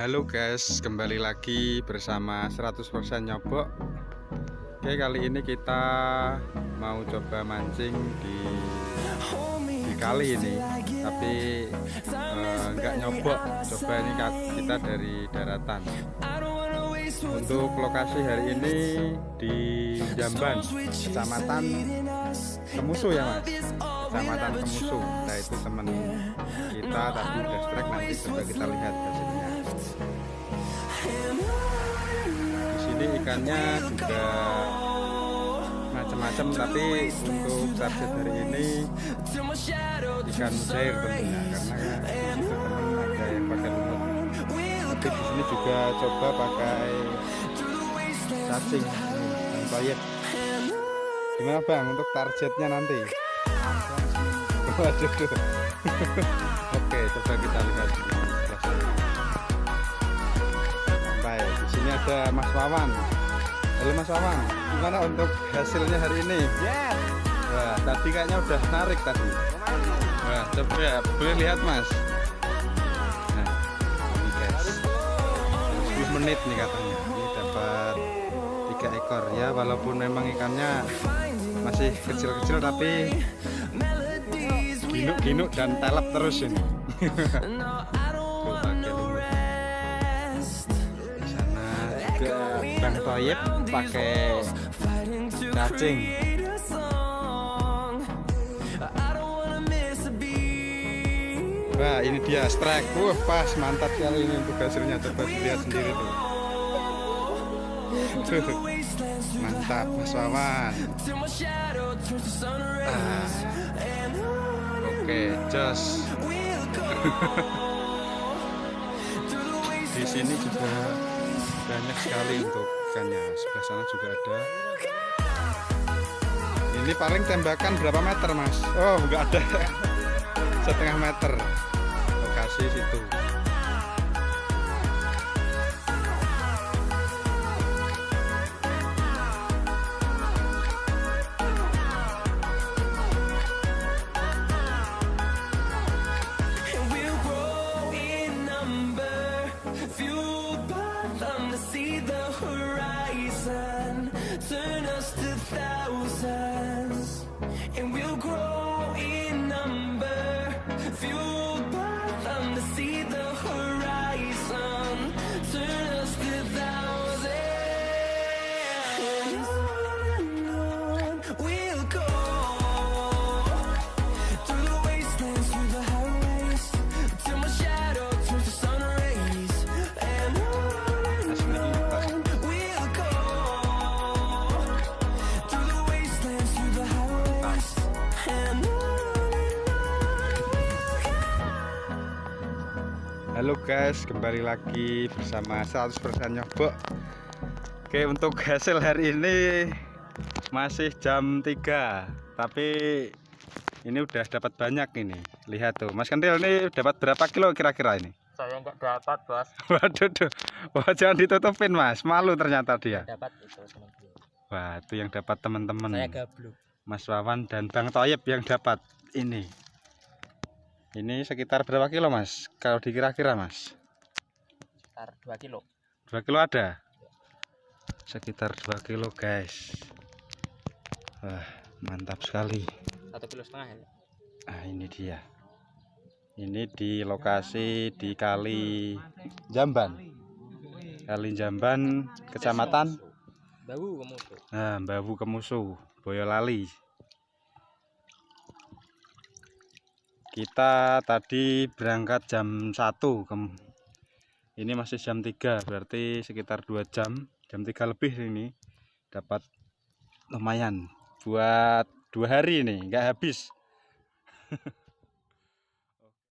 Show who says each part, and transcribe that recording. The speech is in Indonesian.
Speaker 1: Halo guys, kembali lagi bersama 100% Nyobok. Oke, kali ini kita mau coba mancing di kali ini, tapi nggak nyobok. Coba ini kita dari daratan. Untuk lokasi hari ini di Jamban, Kecamatan Kemusuh ya Mas, Kecamatan Kemusuh. Nah itu teman kita tadi udah strike, nanti coba kita lihat hasilnya. Di sini ikannya juga macam-macam, tapi untuk target hari ini ikan mujair tentunya, karena itu teman ada yang pakai lumut. Tapi di sini juga coba pakai cacing dan toyek. Gimana Bang untuk targetnya nanti? Waduh. Oke, coba kita lihat. Baik, di sini ada Mas Wawan. Halo Mas Wawan, gimana untuk hasilnya hari ini? Wah, tadi kayaknya udah narik tadi. Wah, coba ya, boleh lihat Mas. Nah, ini guys, 10 menit nih katanya. Ini dapat 3 ekor ya, walaupun memang ikannya masih kecil-kecil tapi ginuk-ginuk dan telep terus ini. Tuh pakai lumut. Di sana juga Bang Toyib pakai cacing. Wah, ini dia strike. Pas mantap sekali ini untuk hasilnya. Coba lihat sendiri tuh. Mantap Mas Wawan. Oke, jos. Di sini juga banyak sekali untuk ikannya. Sebelah sana juga ada. Ini paling tembakan berapa meter Mas? Oh, nggak ada. 1,5 meter. Lokasi situ.
Speaker 2: Turn us to thousands, and we'll grow in number, fueled by them to see the horizon. Turn us to thousands, and on we'll go, through the wastelands, through the highways, till my shadow turns to sun rays, and on we'll go.
Speaker 1: Halo guys, kembali lagi bersama 100% Nyobok. Oke, untuk hasil hari ini masih jam 3, tapi ini udah dapat banyak ini. Lihat tuh, Mas Kendil ini dapat berapa kilo kira-kira ini?
Speaker 3: Saya nggak dapat, Bos.
Speaker 1: Waduh, wah, jangan ditutupin Mas, malu ternyata dia.
Speaker 3: Dapat itu teman-teman.
Speaker 1: Wah, itu yang dapat teman-teman.
Speaker 3: Saya gabluk.
Speaker 1: Mas Wawan dan Bang Toyib yang dapat ini. Ini sekitar berapa kilo Mas? Kalau dikira-kira Mas?
Speaker 3: Sekitar 2 kilo.
Speaker 1: 2 kilo ada? Sekitar 2 kilo guys. Wah, mantap sekali.
Speaker 3: 1,5 kilo ya.
Speaker 1: Ah, ini dia. Ini di lokasi di Kali Jamban. Kali Jamban, Kecamatan
Speaker 3: Bawu Kemusuh.
Speaker 1: Nah, Bawu Kemusuh, Boyolali. Kita tadi berangkat jam 1, ini masih jam 3, berarti sekitar 2 jam, jam 3 lebih ini. Dapat lumayan buat 2 hari ini, nggak habis.